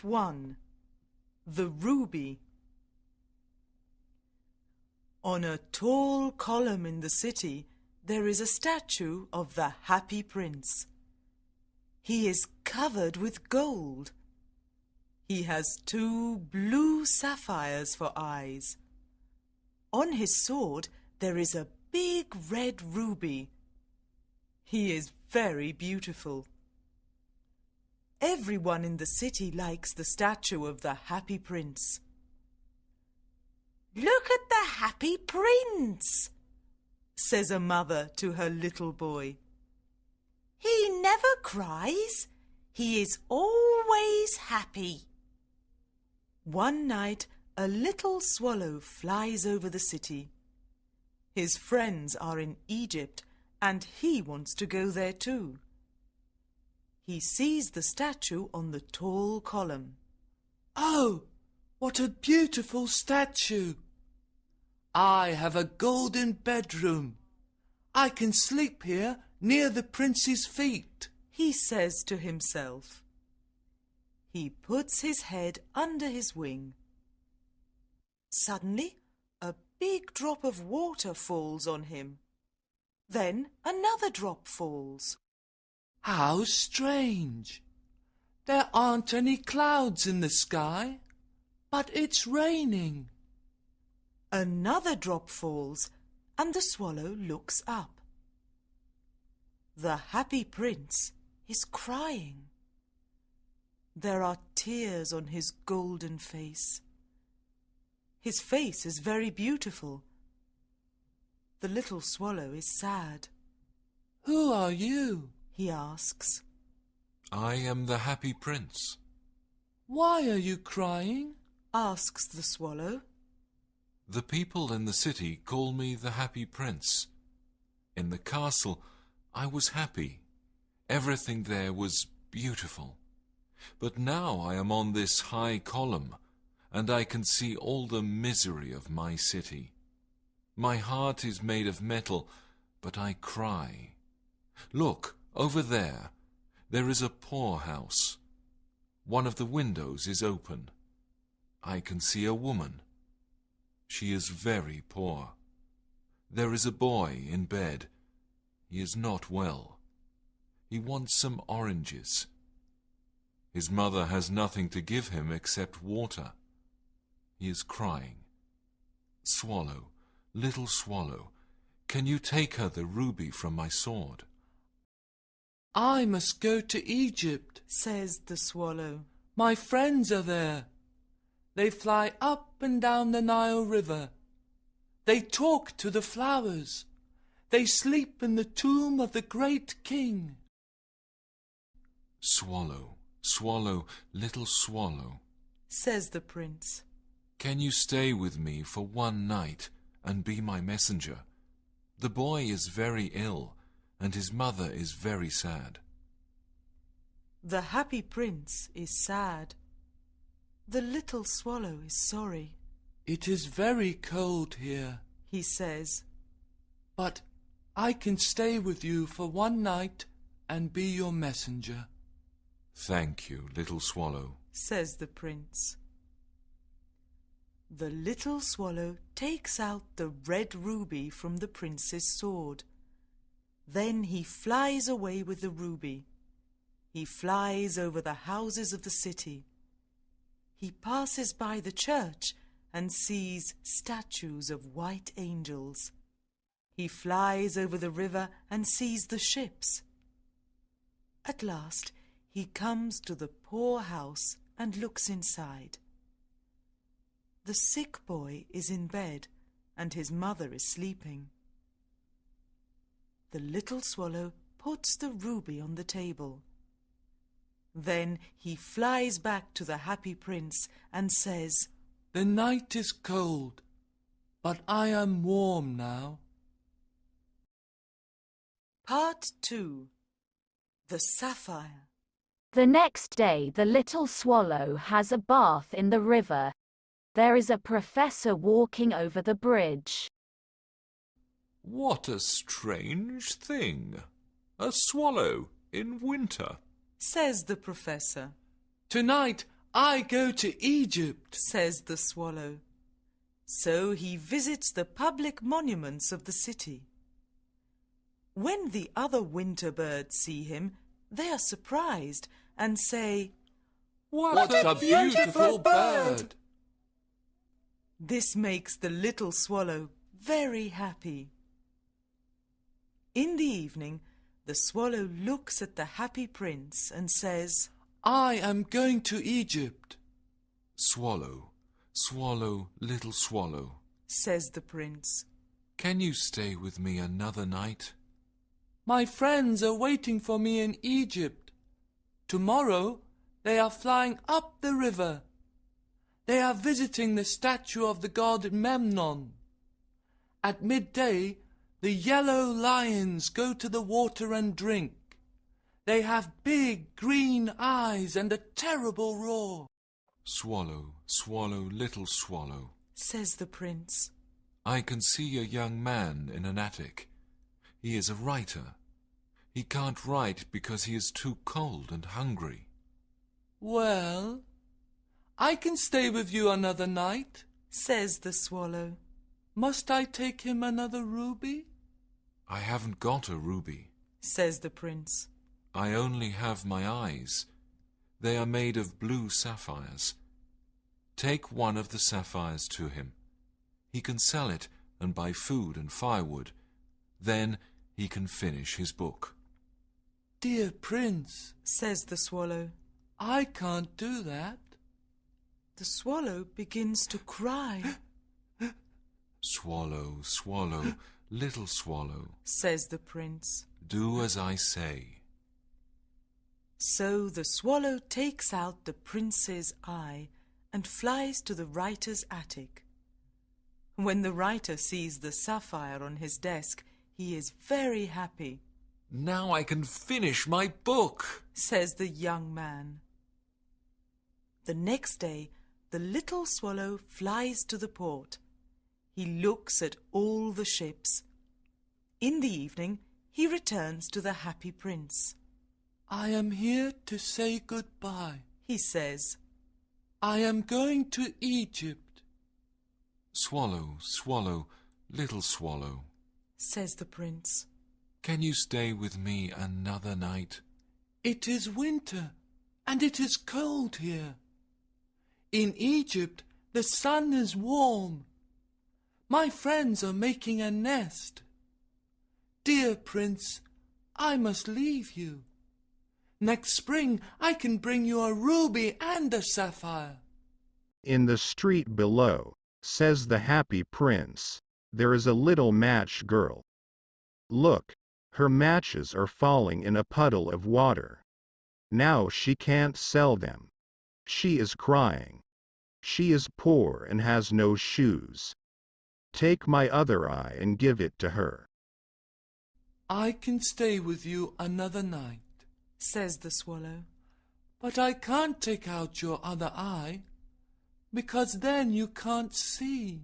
1. The Ruby. On a tall column in the city, there is a statue of the Happy Prince. He is covered with gold. He has 2 blue sapphires for eyes. On his sword there is a big red ruby. He is very beautiful. Everyone in the city likes the statue of the Happy Prince. "Look at the Happy Prince," says a mother to her little boy. "He never cries. He is always happy." One night, a little swallow flies over the city. His friends are in Egypt, and he wants to go there too. He sees the statue on the tall column. "Oh, what a beautiful statue! I have a golden bedroom. I can sleep here near the prince's feet," he says to himself. He puts his head under his wing. Suddenly, a big drop of water falls on him. Then another drop falls. How strange! There aren't any clouds in the sky, but it's raining. Another drop falls, and the swallow looks up. The Happy Prince is crying. There are tears on his golden face. His face is very beautiful. The little swallow is sad. "Who are you?" he asks. "I am the Happy Prince." "Why are you crying?" asks the swallow. "The people in the city call me the Happy Prince. In the castle, I was happy. Everything there was beautiful. But now I am on this high column, and I can see all the misery of my city. My heart is made of metal, but I cry. Look, over there. There is a poor house. One of the windows is open. I can see a woman. She is very poor. There is a boy in bed. He is not well. He wants some oranges. His mother has nothing to give him except water. He is crying. Swallow, little swallow, can you take her the ruby from my sword?" "I must go to Egypt," says the swallow. "My friends are there. They fly up and down the Nile River. They talk to the flowers. They sleep in the tomb of the great king." "Swallow, swallow, little swallow," says the prince. "can you stay with me for one night and be my messenger? The boy is very ill, and his mother is very sad." The Happy Prince is sad. The little swallow is sorry. "It is very cold here," he says. "but I can stay with you for one night and be your messenger." "Thank you, little swallow," says the prince. The little swallow takes out the red ruby from the prince's sword. Then he flies away with the ruby. He flies over the houses of the city. He passes by the church and sees statues of white angels. He flies over the river and sees the ships. At last he comes to the poor house and looks inside. The sick boy is in bed and his mother is sleeping. The little swallow puts the ruby on the table. Then he flies back to the Happy Prince and says, "The night is cold, but I am warm now." Part 2. The Sapphire. The next day the little swallow has a bath in the river. There is a professor walking over the bridge. "What a strange thing! A swallow in winter," says the professor. "Tonight I go to Egypt. says the swallow. So he visits the public monuments of the city. When the other winter birds see him, they are surprised and say, What a beautiful bird! This makes the little swallow very happy. In the evening, the swallow looks at the happy prince and says, I am going to Egypt. Swallow, swallow, little swallow, says the prince. can you stay with me another night? My friends are waiting for me in Egypt. Tomorrow they are flying up the river. They are visiting the statue of the god Memnon. At midday, the yellow lions go to the water and drink. They have big green eyes and a terrible roar. Swallow, swallow, little swallow, Says the prince. I can see a young man in an attic. He is a writer. He can't write because he is too cold and hungry. Well, I can stay with you another night. Says the swallow. Must I take him another ruby? I haven't got a ruby. Says the prince. I only have my eyes. They are made of blue sapphires. Take one of the sapphires to him. He can sell it and buy food and firewood. Then he can finish his book. Dear prince, Says the swallow. I can't do that. The swallow begins to cry. Swallow, swallow, little swallow, Says the prince. do as I say. So the swallow takes out the prince's eye and flies to the writer's attic. When the writer sees the sapphire on his desk, he is very happy. Now I can finish my book. Says the young man. The next day, the little swallow flies to the port. He looks at all the ships. In the evening, he returns to the happy prince. I am here to say goodbye. He says, I am going to Egypt. Swallow, swallow, little swallow, says the prince. can you stay with me another night? It is winter, and it is cold here. In Egypt, the sun is warm. My friends are making a nest. Dear prince, I must leave you. Next spring, I can bring you a ruby and a sapphire. In the street below, says the happy prince, there is a little match girl. Look, her matches are falling in a puddle of water. Now she can't sell them. She is crying. She is poor and has no shoes. Take my other eye and give it to her. I can stay with you another night. Says the swallow. But I can't take out your other eye, because then you can't see.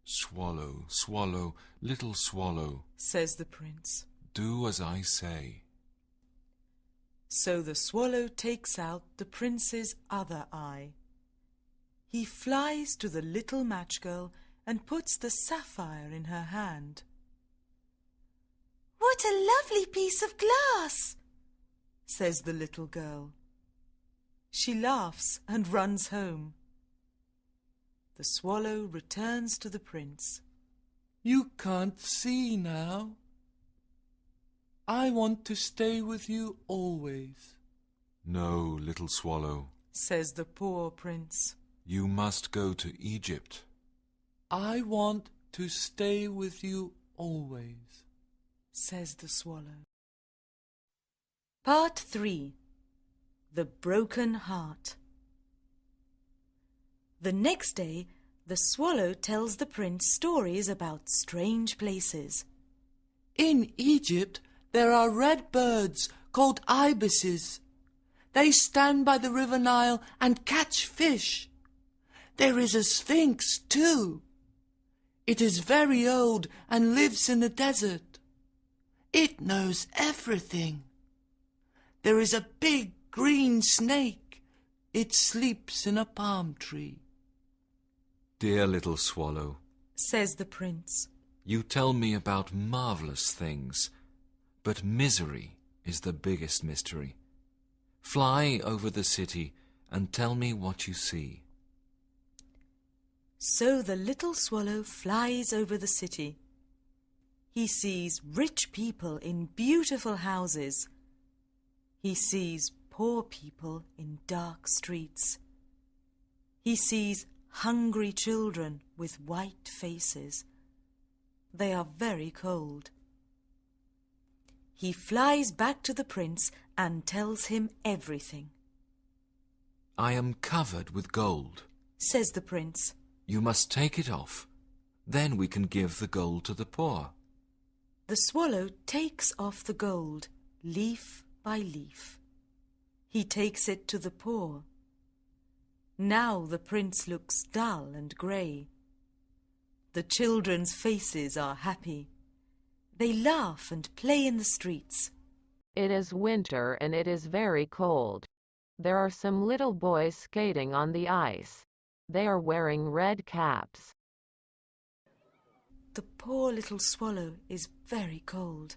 Swallow, swallow, little swallow, Says the prince. do as I say. So the swallow takes out the prince's other eye. He flies to the little match girl and puts the sapphire in her hand. What a lovely piece of glass, says the little girl. She laughs and runs home. The swallow returns to the prince. You can't see now. I want to stay with you always. No, little swallow, Says the poor prince. you must go to Egypt. I want to stay with you always. Says the swallow. Part 3. The Broken Heart. The next day, the swallow tells the prince stories about strange places. In Egypt, there are red birds called ibises. They stand by the river Nile and catch fish. There is a sphinx, too. It is very old and lives in the desert. It knows everything. There is a big green snake. It sleeps in a palm tree. Dear little swallow, says the prince. you tell me about marvelous things, but misery is the biggest mystery. Fly over the city and tell me what you see. So the little swallow flies over the city. He sees rich people in beautiful houses. He sees poor people in dark streets. He sees hungry children with white faces. They are very cold. He flies back to the prince and tells him everything. I am covered with gold, says the prince. You must take it off. Then we can give the gold to the poor. The swallow takes off the gold, leaf by leaf. He takes it to the poor. Now the prince looks dull and grey. The children's faces are happy. They laugh and play in the streets. It is winter and it is very cold. There are some little boys skating on the ice. They are wearing red caps. The poor little swallow is very cold.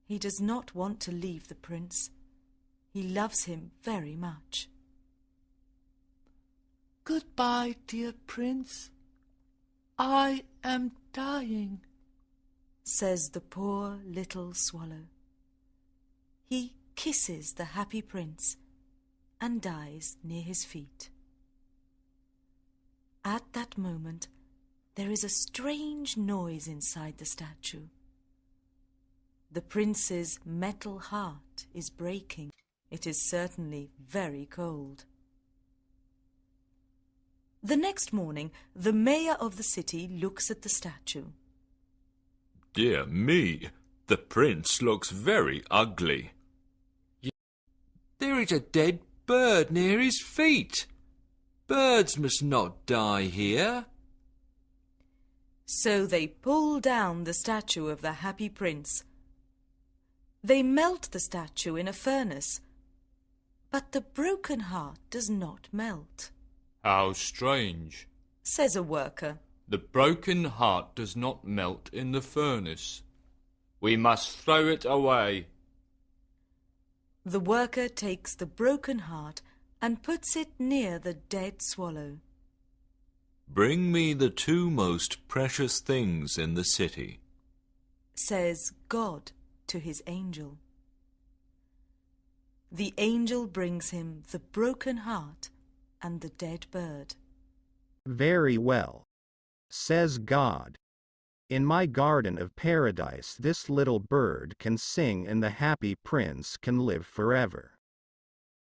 He does not want to leave the prince. He loves him very much. Goodbye, dear prince. I am dying, says the poor little swallow. He kisses the happy prince and dies near his feet. At that moment, there is a strange noise inside the statue. The prince's metal heart is breaking. It is certainly very cold. The next morning, the mayor of the city looks at the statue. Dear me, the prince looks very ugly. There is a dead bird near his feet. Birds must not die here. So they pull down the statue of the happy prince. They melt the statue in a furnace, but the broken heart does not melt. How strange. Says a worker. The broken heart does not melt in the furnace. We must throw it away. The worker takes the broken heart and puts it near the dead swallow. Bring me the two most precious things in the city, says God to his angel. The angel brings him the broken heart and the dead bird. Very well, says God. In my garden of paradise this little bird can sing and the happy prince can live forever.